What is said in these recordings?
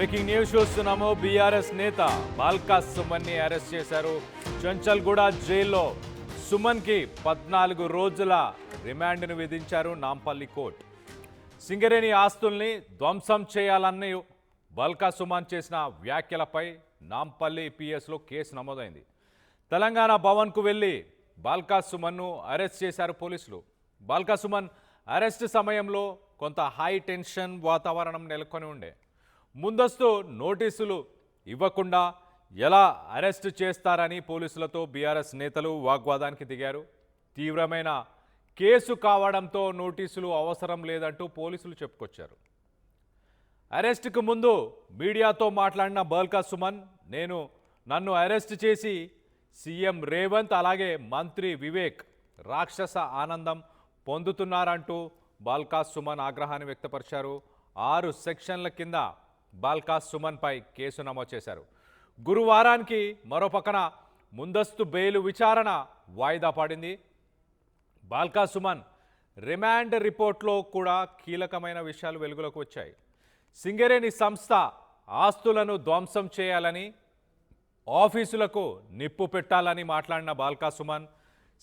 Breaking news చూస్తున్నాము. BRS నేత Balka సుమన్ని arrest చేశారు. చంచల్గూడ జైల్లో సుమన్కి 14 రోజుల రిమాండ్ను విధించారు నాంపల్లి కోర్టు. సింగరేణి ఆస్తుల్ని ధ్వంసం చేయాలని బాల్కా సుమన్ చేసిన వ్యాఖ్యలపై నాంపల్లి పిఎస్లో కేసు నమోదైంది. తెలంగాణ భవన్కు వెళ్లి బాల్కా సుమన్ను అరెస్ట్ చేశారు పోలీసులు. బాల్కా సుమన్ అరెస్ట్ సమయంలో కొంత హై టెన్షన్ వాతావరణం నెలకొని ఉండే. ముందస్తు నోటీసులు ఇవ్వకుండా ఎలా అరెస్ట్ చేస్తారని పోలీసులతో బీఆర్ఎస్ నేతలు వాగ్వాదానికి దిగారు. తీవ్రమైన కేసు కావడంతో నోటీసులు అవసరం లేదంటూ పోలీసులు చెప్పుకొచ్చారు. అరెస్టుకు ముందు మీడియాతో మాట్లాడిన బాల్కా సుమన్, నన్ను అరెస్ట్ చేసి సీఎం రేవంత్ అలాగే మంత్రి వివేక్ రాక్షస ఆనందం పొందుతున్నారంటూ బాల్కా సుమన్ ఆగ్రహాన్ని వ్యక్తపరిచారు. 6 సెక్షన్ల కింద బాల్కా సుమన్పై కేసు నమోదు చేశారు. గురువారానికి మరో పక్కన ముందస్తు బెయిల్ విచారణ వాయిదా పడింది. బాల్కా సుమన్ రిమాండ్ రిపోర్ట్లో కూడా కీలకమైన విషయాలు వెలుగులోకి వచ్చాయి. సింగరేణి సంస్థ ఆస్తులను ధ్వంసం చేయాలని, ఆఫీసులకు నిప్పు పెట్టాలని మాట్లాడిన బాల్కా సుమన్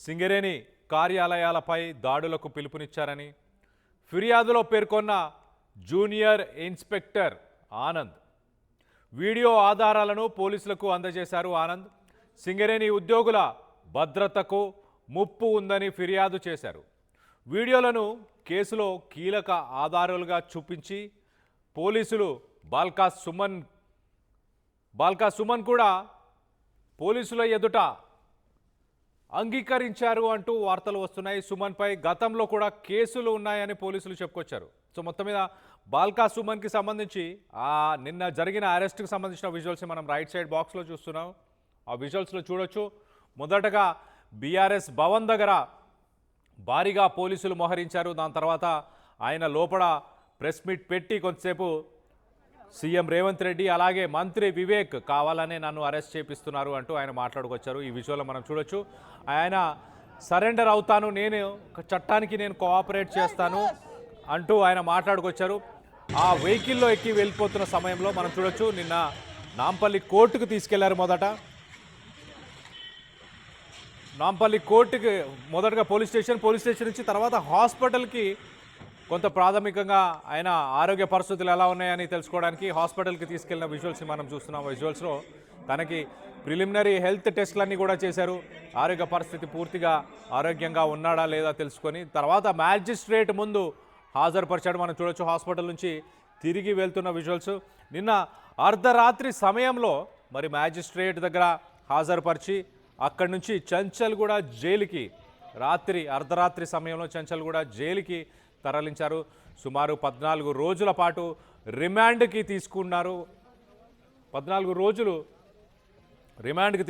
సింగరేణి కార్యాలయాలపై దాడులకు పిలుపునిచ్చారని ఫిర్యాదులో పేర్కొన్న జూనియర్ ఇన్స్పెక్టర్ ఆనంద్ వీడియో ఆధారాలను పోలీసులకు అందజేశారు. ఆనంద్ సింగరేణి ఉద్యోగుల భద్రతకు ముప్పు ఉందని ఫిర్యాదు చేశారు. వీడియోలను కేసులో కీలక ఆధారాలుగా చూపించి పోలీసులు బాల్కా సుమన్ కూడా పోలీసుల ఎదుట అంగీకరించారు అంటూ వార్తలు వస్తున్నాయి. సుమన్పై గతంలో కూడా కేసులు ఉన్నాయని పోలీసులు చెప్పుకొచ్చారు. సో మొత్తం మీద బాల్కా సుమన్కి సంబంధించి నిన్న జరిగిన అరెస్ట్కి సంబంధించిన విజువల్స్ మనం రైట్ సైడ్ బాక్స్లో చూస్తున్నాం. ఆ విజువల్స్లో చూడొచ్చు. మొదటగా బీఆర్ఎస్ భవన్ దగ్గర భారీగా పోలీసులు మోహరించారు. దాని తర్వాత ఆయన లోపల ప్రెస్ మీట్ పెట్టి కొంతసేపు సీఎం రేవంత్ రెడ్డి అలాగే మంత్రి వివేక్ కావాలనే నన్ను అరెస్ట్ చేపిస్తున్నారు అంటూ ఆయన మాట్లాడుకొచ్చారు. ఈ విజువల్లో మనం చూడొచ్చు. ఆయన సరెండర్ అవుతాను, చట్టానికి నేను కోఆపరేట్ చేస్తాను అంటూ ఆయన మాట్లాడుకొచ్చారు. ఆ వెహికల్లో ఎక్కి వెళ్ళిపోతున్న సమయంలో మనం చూడొచ్చు. నిన్న నాంపల్లి కోర్టుకు తీసుకెళ్లారు. నాంపల్లి కోర్టుకి మొదటగా పోలీస్ స్టేషన్ నుంచి తర్వాత హాస్పిటల్కి కొంత ప్రాథమికంగా ఆయన ఆరోగ్య పరిస్థితులు ఎలా ఉన్నాయని తెలుసుకోవడానికి హాస్పిటల్కి తీసుకెళ్లిన విజువల్స్ మనం చూస్తున్నాం. విజువల్స్లో తనకి ప్రిలిమినరీ హెల్త్ టెస్ట్లన్నీ కూడా చేశారు. ఆరోగ్య పరిస్థితి పూర్తిగా ఆరోగ్యంగా ఉన్నాడా లేదా తెలుసుకొని తర్వాత మ్యాజిస్ట్రేట్ ముందు హాజరుపరిచాడు. మనం చూడొచ్చు హాస్పిటల్ నుంచి తిరిగి వెళ్తున్న విజువల్స్. నిన్న అర్ధరాత్రి సమయంలో మరి మ్యాజిస్ట్రేట్ దగ్గర హాజరుపరిచి అక్కడి నుంచి చంచల్గూడ జైలుకి అర్ధరాత్రి సమయంలో చంచల్గూడ జైలుకి తరలించారు. సుమారు 14 రోజుల పాటు రిమాండ్కి తీసుకున్నారు. 14 రోజులు రిమాండ్కి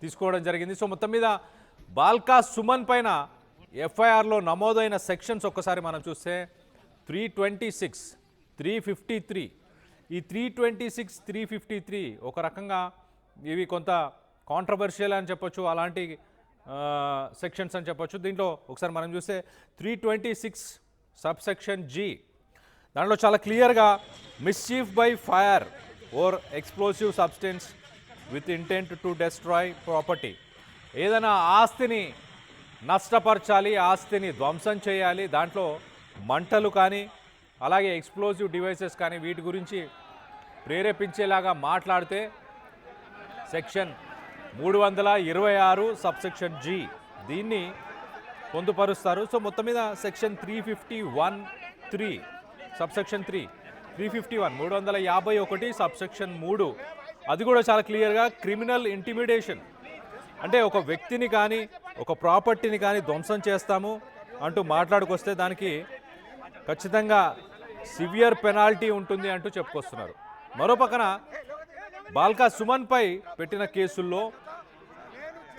తీసుకోవడం జరిగింది. సో మొత్తం మీద బాల్కా సుమన్ పైన ఎఫ్ఐఆర్లో నమోదైన సెక్షన్స్ ఒక్కసారి మనం చూస్తే 326, 353. ఈ 326, 353 ఒక రకంగా ఇవి కొంత కాంట్రవర్షియల్ అని చెప్పొచ్చు, అలాంటి సెక్షన్స్ అని చెప్పొచ్చు. దీంట్లో ఒకసారి మనం చూస్తే 326 సబ్సెక్షన్ జీ, దాంట్లో చాలా క్లియర్గా mischief by fire or explosive substance with intent to destroy property, ఏదైనా ఆస్తిని నష్టపరచాలి, ఆస్తిని ధ్వంసం చేయాలి, దాంట్లో మంటలు కానీ అలాగే ఎక్స్ప్లోజివ్ డివైసెస్ కానీ వీటి గురించి ప్రేరేపించేలాగా మాట్లాడితే సెక్షన్ 326 సబ్సెక్షన్ జీ దీన్ని పొందుపరుస్తారు. సో మొత్తం మీద సెక్షన్ 351(3) సబ్సెక్షన్ 351 351 సబ్సెక్షన్ 3 అది కూడా చాలా క్లియర్గా క్రిమినల్ ఇంటిమిడేషన్, అంటే ఒక వ్యక్తిని కానీ ఒక ప్రాపర్టీని కానీ ధ్వంసం చేస్తాము అంటూ మాట్లాడుకొస్తే దానికి ఖచ్చితంగా సివియర్ పెనాల్టీ ఉంటుంది అంటూ చెప్పుకొస్తున్నారు. మరో పక్కన బాల్కా సుమన్పై పెట్టిన కేసుల్లో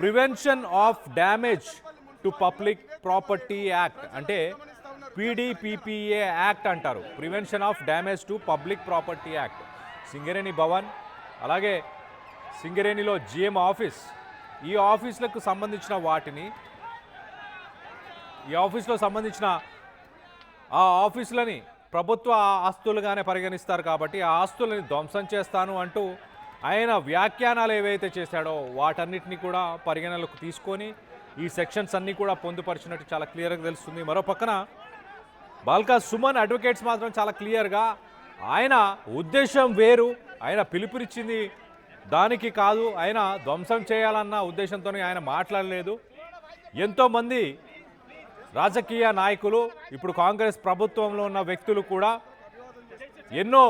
prevention of damage to public property act, అంటే పీడీపీపీఏ యాక్ట్ అంటారు. Prevention of damage to public property act. Singareni Bhavan అలాగే సింగరేణిలో జిఎం ఆఫీస్, ఈ ఆఫీసులకు సంబంధించిన వాటిని ఈ ఆఫీస్లో సంబంధించిన ఆ ఆఫీసులని ప్రభుత్వ ఆస్తులుగానే పరిగణిస్తారు కాబట్టి ఆ ఆస్తులని ధ్వంసం చేస్తాను అంటూ ఆయన వ్యాఖ్యానాలు ఏవైతే చేశాడో వాటన్నిటిని కూడా పరిగణనలోకి తీసుకొని ఈ సెక్షన్స్ అన్నీ కూడా పొందుపరిచినట్టు చాలా క్లియర్గా తెలుస్తుంది. మరో పక్కన బాల్కా సుమన్ అడ్వకేట్స్ మాత్రం చాలా క్లియర్గా ఆయన ఉద్దేశం వేరు, ఆయన పిలుపునిచ్చింది దానికి కాదు, ఆయన ధ్వంసం చేయాలన్న ఉద్దేశంతోనే ఆయన మాట్లాడలేదు. ఎంతోమంది రాజకీయ నాయకులు, ఇప్పుడు కాంగ్రెస్ ప్రభుత్వంలో ఉన్న వ్యక్తులు కూడా ఎన్నో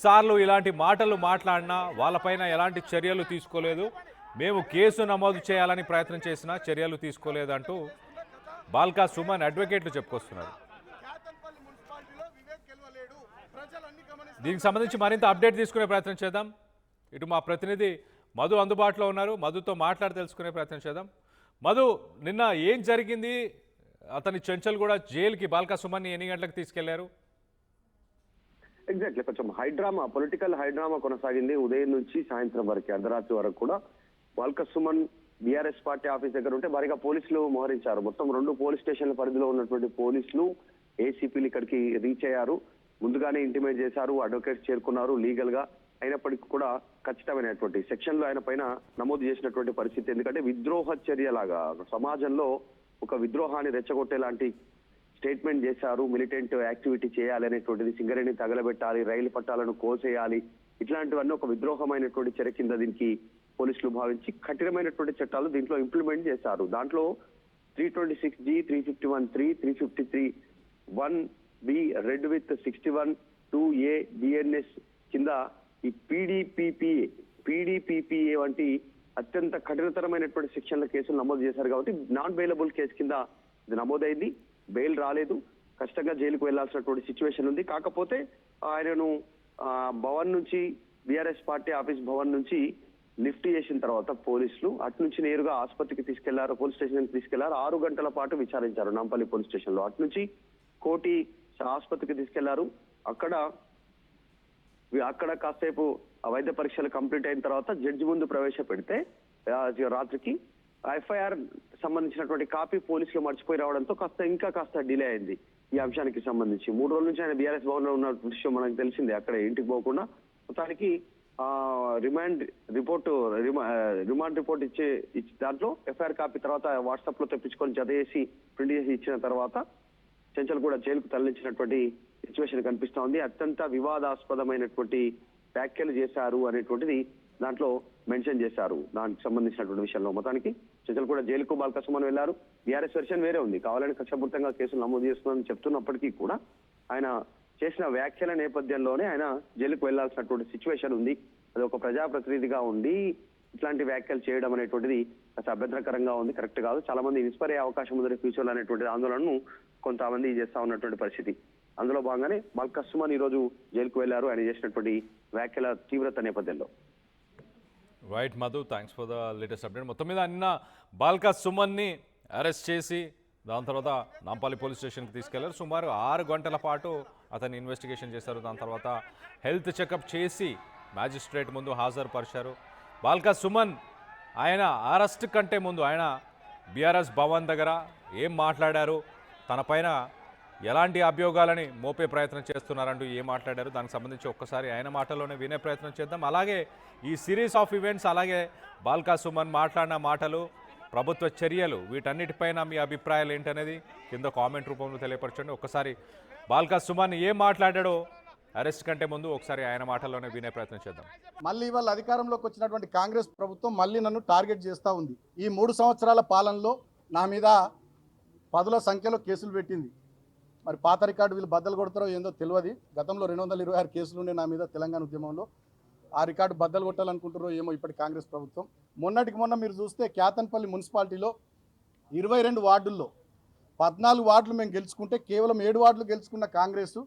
సార్లు ఇలాంటి మాటలు మాట్లాడినా వాళ్ళపైన ఎలాంటి చర్యలు తీసుకోలేదు. మేము కేసు నమోదు చేయాలని ప్రయత్నం చేసినా చర్యలు తీసుకోలేదంటూ బాల్కా సుమన్ అడ్వకేట్లు చెప్పుకొస్తున్నారు. దీనికి సంబంధించి మరింత అప్డేట్ తీసుకునే ప్రయత్నం చేద్దాం. ఇటు మా ప్రతినిధి మధు అందుబాటులో ఉన్నారు, మధుతో మాట్లాడి తెలుసుకునే ప్రయత్నం చేద్దాం. మధు, నిన్న ఏం జరిగింది? అతని చెంచల్ కూడా జైలుకి బాల్కా సుమన్ని ఎన్ని గంటలకు తీసుకెళ్లారు? ఎగ్జాక్ట్లీ, కొంచెం హైడ్రామా, పొలిటికల్ హైడ్రామా కొనసాగింది ఉదయం నుంచి సాయంత్రం వరకు, అర్ధరాత్రి వరకు కూడా. Balka Suman BRS party office దగ్గర ఉంటే భారీగా పోలీసులు మోహరించారు. మొత్తం 2 పోలీస్ స్టేషన్ల పరిధిలో ఉన్నటువంటి పోలీసులు, ఏసీపీలు ఇక్కడికి రీచ్ అయ్యారు. ముందుగానే ఇంటిమేట్ చేశారు, అడ్వకేట్స్ చేరుకున్నారు లీగల్ గా. అయినప్పటికీ కూడా ఖచ్చితమైనటువంటి సెక్షన్లు ఆయన పైన నమోదు చేసినటువంటి పరిస్థితి. ఎందుకంటే విద్రోహ చర్యలాగా సమాజంలో ఒక విద్రోహాన్ని రెచ్చగొట్టేలాంటి స్టేట్మెంట్ చేశారు. మిలిటెంట్ యాక్టివిటీ చేయాలి అనేటువంటిది, సింగరేణి తగలబెట్టాలి, రైలు పట్టాలను కోసేయాలి, ఇట్లాంటివన్నీ ఒక విద్రోహమైనటువంటి చర్య కింద దీనికి పోలీసులు భావించి కఠినమైనటువంటి చట్టాలు దీంట్లో ఇంప్లిమెంట్ చేశారు. దాంట్లో 326G, 351(3), 353(1)B red with 61(2)A BNS కింద ఈ పీడీపీపీఏ వంటి అత్యంత కఠినతరమైనటువంటి శిక్షణల కేసులు నమోదు చేశారు. కాబట్టి నాన్ బెయిలబుల్ కేసు కింద ఇది నమోదైంది. బెయిల్ రాలేదు, కష్టంగా జైలుకు వెళ్లాల్సినటువంటి సిచ్యువేషన్ ఉంది. కాకపోతే ఆయనను భవన్ నుంచి, బీఆర్ఎస్ పార్టీ ఆఫీస్ భవన్ నుంచి లిఫ్ట్ చేసిన తర్వాత పోలీసులు అటు నుంచి నేరుగా ఆసుపత్రికి తీసుకెళ్లారు, పోలీస్ స్టేషన్ తీసుకెళ్లారు. 6 గంటల పాటు విచారించారు నాంపల్లి పోలీస్ స్టేషన్ లో. అటు నుంచి కోటి ఆసుపత్రికి తీసుకెళ్లారు. అక్కడ కాసేపు వైద్య పరీక్షలు కంప్లీట్ అయిన తర్వాత జడ్జి ముందు ప్రవేశపెడితే రాత్రికి ఎఫ్ఐఆర్ సంబంధించినటువంటి కాపీ పోలీసులు మర్చిపోయి రావడంతో కాస్త డిలే అయింది ఈ అంశానికి సంబంధించి. 3 రోజుల నుంచి ఆయన బీఆర్ఎస్ భవన్ లో ఉన్న విషయం మనకు తెలిసిందే. అక్కడ ఇంటికి పోకుండా మొత్తానికి రిమాండ్ రిపోర్ట్ ఇచ్చే దాంట్లో ఎఫ్ఐఆర్ కాపీ తర్వాత వాట్సాప్ లో తెప్పించుకొని జత చేసి ప్రింట్ చేసి ఇచ్చిన తర్వాత చెంచల్ కూడా జైలుకు తరలించినటువంటి సిచ్యువేషన్ కనిపిస్తా ఉంది. అత్యంత వివాదాస్పదమైనటువంటి వ్యాఖ్యలు చేశారు అనేటువంటిది దాంట్లో మెన్షన్ చేశారు. దానికి సంబంధించినటువంటి విషయంలో మొత్తానికి చెంచల్ కూడా జైలుకు బాల్కా సుమన్ వెళ్లారు. బీఆర్ఎస్ వెర్షన్ వేరే ఉంది, కావాలని కక్షపూర్తంగా కేసులు నమోదు చేస్తుందని చెప్తున్నప్పటికీ కూడా ఆయన చేసిన వ్యాఖ్యల నేపథ్యంలోనే ఆయన జైలుకు వెళ్లాల్సినటువంటి సిచ్యువేషన్ ఉంది. అది ఒక ప్రజాప్రతినిధిగా ఉండి ఇట్లాంటి వ్యాఖ్యలు చేయడం అనేటువంటిది అభ్యంతరకరంగా ఉంది, కరెక్ట్ కాదు. చాలా మంది ఇన్స్పైర్ అయ్యే అవకాశం ఉంది ఫ్యూచర్ అనేటువంటి ఆందోళనను కొంతమంది చేస్తా ఉన్నటువంటి పరిస్థితి. అందులో భాగంగానే బాల్కా సుమన్ ఈ రోజు జైలుకు వెళ్లారు, ఆయన చేసినటువంటి వ్యాఖ్యల తీవ్రత నేపథ్యంలో. Right Madhu, thanks for the latest update. మొత్తం మీద నిన్న బాల్కా సుమన్ని అరెస్ట్ చేసి దాని తర్వాత నాంపల్లి పోలీస్ స్టేషన్కి తీసుకెళ్లారు. సుమారు 6 గంటల పాటు అతన్ని ఇన్వెస్టిగేషన్ చేశారు. దాని తర్వాత హెల్త్ చెకప్ చేసి మ్యాజిస్ట్రేట్ ముందు హాజరుపరిచారు. బాల్కా సుమన్ ఆయన అరెస్ట్ కంటే ముందు ఆయన బీఆర్ఎస్ భవన్ దగ్గర ఏం మాట్లాడారు, తన పైన ఎలాంటి అభియోగాలని మోపే ప్రయత్నం చేస్తున్నారంటూ ఏం మాట్లాడారు, దానికి సంబంధించి ఒక్కసారి ఆయన మాటల్లోనే వినే ప్రయత్నం చేద్దాం. అలాగే ఈ సిరీస్ ఆఫ్ ఈవెంట్స్, అలాగే బాల్కా సుమన్ మాట్లాడిన మాటలు, ప్రభుత్వ చర్యలు, వీటన్నిటిపైన మీ అభిప్రాయాలు ఏంటనేది కింద కామెంట్ రూపంలో తెలియపరచండి. ఒక్కసారి బాల్కా సుమన్ ఏం మాట్లాడాడో అరెస్ట్ కంటే ముందు ఒకసారి ఆయన మాటల్లోనే వినే ప్రయత్నం చేద్దాం. మళ్ళీ ఇవాళ అధికారంలోకి వచ్చినటువంటి కాంగ్రెస్ ప్రభుత్వం మళ్ళీ నన్ను టార్గెట్ చేస్తూ ఉంది. ఈ 3 సంవత్సరాల పాలనలో నా మీద 10ల సంఖ్యలో కేసులు పెట్టింది. మరి పాత రికార్డు వీళ్ళు బద్దలు కొడతారో ఏందో తెలియదు. గతంలో 226 కేసులు ఉండే నా మీద తెలంగాణ ఉద్యమంలో. ఆ రికార్డు బద్దలు కొట్టాలనుకుంటారో ఏమో ఇప్పటి కాంగ్రెస్ ప్రభుత్వం. మొన్నటికి మొన్న మీరు చూస్తే కేతన్పల్లి మున్సిపాలిటీలో 22 వార్డుల్లో 14 వార్డులు మేము గెలుచుకుంటే కేవలం 7 వార్డులు గెలుచుకున్న కాంగ్రెసు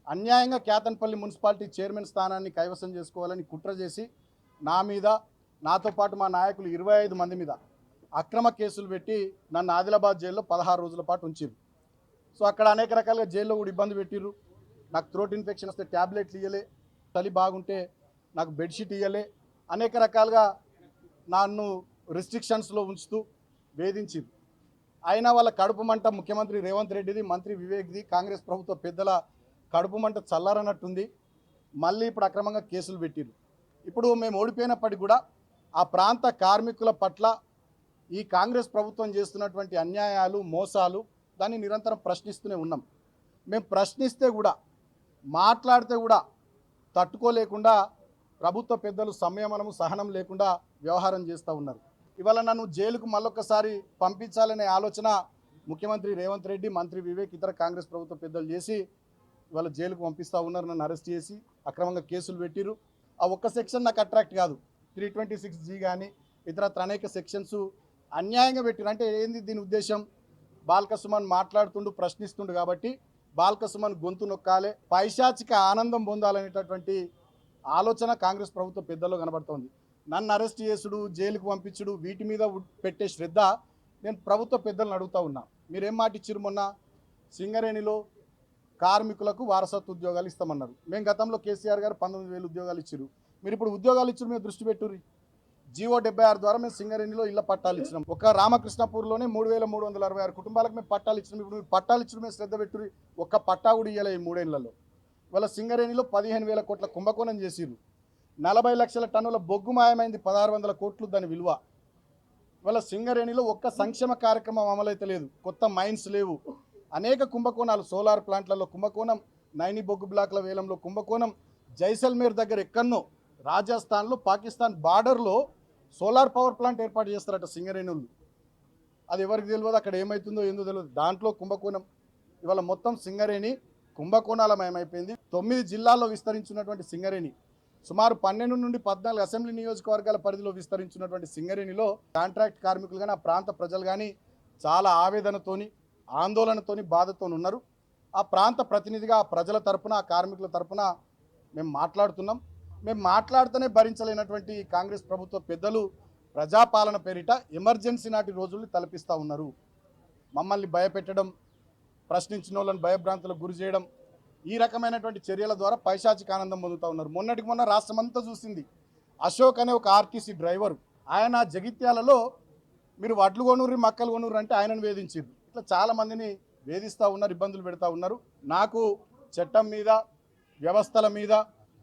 అన్యాయంగా కేతన్పల్లి మున్సిపాలిటీ చైర్మన్ స్థానాన్ని కైవసం చేసుకోవాలని కుట్ర చేసి నా మీద, నాతో పాటు మా నాయకులు 25 మంది మీద అక్రమ కేసులు పెట్టి నన్ను ఆదిలాబాద్ జైల్లో 16 రోజుల పాటు ఉంచారు. సో అక్కడ అనేక రకాలుగా జైల్లో కూడా ఇబ్బంది పెట్టిర్రు. నాకు థ్రోట్ ఇన్ఫెక్షన్ వస్తే ట్యాబ్లెట్లు ఇవ్వలే, చలి బాగుంటే నాకు బెడ్షీట్ ఇవ్వలే, అనేక రకాలుగా నన్ను రిస్ట్రిక్షన్స్లో ఉంచుతూ వేధించారు. అయినా వాళ్ళ కడుపు మంట ముఖ్యమంత్రి రేవంత్ రెడ్డిది, మంత్రి వివేక్ది, కాంగ్రెస్ ప్రభుత్వ పెద్దల కడుపు మంట చల్లారనట్టుంది. మళ్ళీ ఇప్పుడు అక్రమంగా కేసులు పెట్టిరు. ఇప్పుడు మేము ఓడిపోయినప్పటికీ కూడా ఆ ప్రాంత కార్మికుల పట్ల ఈ కాంగ్రెస్ ప్రభుత్వం చేస్తున్నటువంటి అన్యాయాలు, మోసాలు దాన్ని నిరంతరం ప్రశ్నిస్తూనే ఉన్నాం. మేము ప్రశ్నిస్తే కూడా, మాట్లాడితే కూడా తట్టుకోలేకుండా ప్రభుత్వ పెద్దలు సంయమనము, సహనం లేకుండా వ్యవహారం చేస్తూ ఉన్నారు. ఇవాళ నన్ను జైలుకు మళ్ళొక్కసారి పంపించాలనే ఆలోచన ముఖ్యమంత్రి రేవంత్ రెడ్డి, మంత్రి వివేక్, ఇతర కాంగ్రెస్ ప్రభుత్వ పెద్దలు చేసి ఇవాళ జైలుకు పంపిస్తూ ఉన్నారు. నన్ను అరెస్ట్ చేసి అక్రమంగా కేసులు పెట్టిరు. ఆ ఒక్క సెక్షన్ నాకు అట్రాక్ట్ కాదు. 326G కానీ ఇతర అనేక సెక్షన్స్ అన్యాయంగా పెట్టిరు. అంటే ఏంది దీని ఉద్దేశం? బాల్క సుమన్ మాట్లాడుతుండు, ప్రశ్నిస్తుండు కాబట్టి బాల్క సుమన్ గొంతు నొక్కాలే, పైశాచిక ఆనందం పొందాలనేటటువంటి ఆలోచన కాంగ్రెస్ ప్రభుత్వ పెద్దల్లో కనబడుతోంది. నన్ను అరెస్ట్ చేసుడు, జైలుకు పంపించుడు, వీటి మీద పెట్టే శ్రద్ధ నేను ప్రభుత్వ పెద్దలను అడుగుతూ ఉన్నా. మీరేం మాట ఇచ్చిరు? మొన్న సింగరేణిలో కార్మికులకు వారసత్వ ఉద్యోగాలు ఇస్తామన్నారు. మేము గతంలో కేసీఆర్ గారు 19,000 ఉద్యోగాలు ఇచ్చిరు. మీరు ఇప్పుడు ఉద్యోగాలు ఇచ్చారు, మీరు దృష్టి పెట్టుర్రి. జీవో 76 ద్వారా మేము సింగరేణిలో ఇళ్ల పట్టాలు ఇచ్చినాం. ఒక రామకృష్ణపూర్లోనే 3,366 కుటుంబాలకు మేము పట్టాలు ఇచ్చినాం. ఇప్పుడు మీరు పట్టాలు ఇచ్చిన మేము శ్రద్ధ పెట్టుర్రి. ఒక్క పట్టా కూడా ఇవ్వలే ఈ 3 ఏళ్లలో. ఇవాళ సింగరేణిలో 15,000 కోట్ల కుంభకోణం చేసిర్రు. 40 లక్షల టన్నుల బొగ్గు మాయమైంది, 1,600 కోట్లు దాని విలువ. ఇవాళ సింగరేణిలో ఒక్క సంక్షేమ కార్యక్రమం అమలైతే లేదు, కొత్త మైన్స్ లేవు, అనేక కుంభకోణాలు, సోలార్ ప్లాంట్లలో కుంభకోణం, నైని బొగ్గు బ్లాక్ల వేలంలో కుంభకోణం, జైసల్మేర్ దగ్గర ఎక్కడనో రాజస్థాన్లో పాకిస్తాన్ బార్డర్లో సోలార్ పవర్ ప్లాంట్ ఏర్పాటు చేస్తారట సింగరేణులు. అది ఎవరికి తెలియదు, అక్కడ ఏమవుతుందో ఏందో తెలియదు. దాంట్లో కుంభకోణం. ఇవాళ మొత్తం సింగరేణి కుంభకోణాలమయమైపోయింది. 9 జిల్లాల్లో విస్తరించినటువంటి సింగరేణి, సుమారు 12 నుండి 14 అసెంబ్లీ నియోజకవర్గాల పరిధిలో విస్తరించినటువంటి సింగరేణిలో కాంట్రాక్ట్ కార్మికులు కానీ, ఆ ప్రాంత ప్రజలు కానీ చాలా ఆవేదనతోని, ఆందోళనతోని, బాధతోని ఉన్నారు. ఆ ప్రాంత ప్రతినిధిగా ఆ ప్రజల తరపున, ఆ కార్మికుల తరపున మేము మాట్లాడుతున్నాం. మేము మాట్లాడుతూనే భరించలేనటువంటి కాంగ్రెస్ ప్రభుత్వ పెద్దలు ప్రజాపాలన పేరిట ఎమర్జెన్సీ నాటి రోజుల్ని తలపిస్తూ ఉన్నారు. మమ్మల్ని భయపెట్టడం, ప్రశ్నించిన వాళ్ళని భయభ్రాంతులకు గురి చేయడం, ఈ రకమైనటువంటి చర్యల ద్వారా పైశాచిక ఆనందం పొందుతూ ఉన్నారు. మొన్నటికి మొన్న రాష్ట్రమంతా చూసింది. అశోక్ అనే ఒక ఆర్టీసీ డ్రైవర్, ఆయన జగిత్యాలలో మీరు వడ్లు కొనుర్రి, మక్కలు కొనుర్రి అంటే ఆయనను వేధించారు. ఇట్లా చాలామందిని వేధిస్తూ ఉన్నారు, ఇబ్బందులు పెడతా ఉన్నారు. నాకు చట్టం మీద, వ్యవస్థల మీద,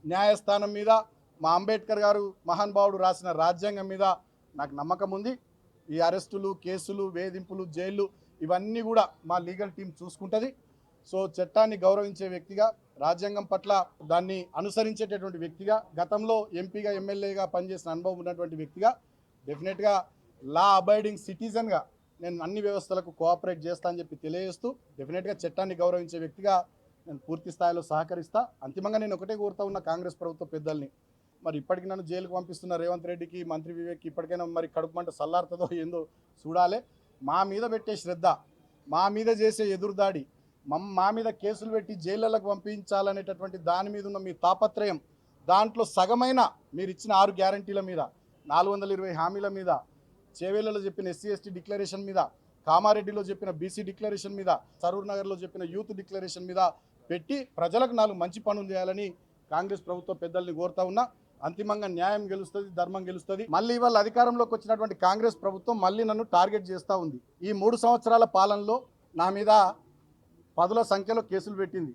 న్యాయస్థానం మీద, మా అంబేద్కర్ గారు మహానుభావుడు రాసిన రాజ్యాంగం మీద నాకు నమ్మకం ఉంది. ఈ అరెస్టులు, కేసులు, వేధింపులు, జైళ్ళు ఇవన్నీ కూడా మా లీగల్ టీం చూసుకుంటుంది. సో చట్టాన్ని గౌరవించే వ్యక్తిగా, రాజ్యాంగం పట్ల దాన్ని అనుసరించేటటువంటి వ్యక్తిగా, గతంలో ఎంపీగా, ఎమ్మెల్యేగా పనిచేసిన అనుభవం ఉన్నటువంటి వ్యక్తిగా, డెఫినెట్గా లా అబైడింగ్ సిటిజన్గా నేను అన్ని వ్యవస్థలకు కోఆపరేట్ చేస్తా అని చెప్పి తెలియజేస్తూ, డెఫినెట్గా చట్టాన్ని గౌరవించే వ్యక్తిగా నేను పూర్తి స్థాయిలో సహకరిస్తా. అంతిమంగా నేను ఒకటే కోరుతా ఉన్న కాంగ్రెస్ ప్రభుత్వ పెద్దల్ని, మరి ఇప్పటికి నన్ను జైలుకు పంపిస్తున్న రేవంత్ రెడ్డికి, మంత్రి వివేక్ ఇప్పటికైనా మరి కడుపు మంట సల్లారుతుందో ఏందో చూడాలి. మా మీద పెట్టే శ్రద్ధ, మా మీద చేసే ఎదురుదాడి, మా మీద కేసులు పెట్టి జైళ్ళకు పంపించాలనేటటువంటి దాని మీద ఉన్న మీ తాపత్రయం, దాంట్లో సగమైన మీరు ఇచ్చిన 6 గ్యారంటీల మీద, 420 హామీల మీద, చేవేళ్లలో చెప్పిన ఎస్సీ ఎస్టీ డిక్లరేషన్ మీద, కామారెడ్డిలో చెప్పిన బీసీ డిక్లరేషన్ మీద, సరూర్ నగర్లో చెప్పిన యూత్ డిక్లరేషన్ మీద పెట్టి ప్రజలకు 4 మంచి పనులు చేయాలని కాంగ్రెస్ ప్రభుత్వ పెద్దల్ని కోరుతా ఉన్నా. అంతిమంగా న్యాయం గెలుస్తుంది, ధర్మం గెలుస్తుంది. మళ్ళీ ఇవాళ అధికారంలోకి వచ్చినటువంటి కాంగ్రెస్ ప్రభుత్వం మళ్ళీ నన్ను టార్గెట్ చేస్తూ ఉంది. ఈ 3 సంవత్సరాల పాలనలో నా మీద 10ల సంఖ్యలో కేసులు పెట్టింది.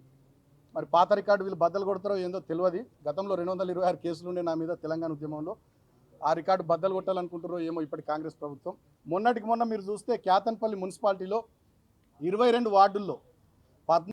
మరి పాత రికార్డు వీళ్ళు బద్దలు కొడతారో ఏందో తెలియదు. గతంలో 226 కేసులు ఉండే నా మీద తెలంగాణ ఉద్యమంలో. ఆ రికార్డు బద్దలు కొట్టాలనుకుంటారో ఏమో ఇప్పటి కాంగ్రెస్ ప్రభుత్వం. మొన్నటికి మొన్న మీరు చూస్తే కేతన్పల్లి మున్సిపాలిటీలో 22 వార్డుల్లో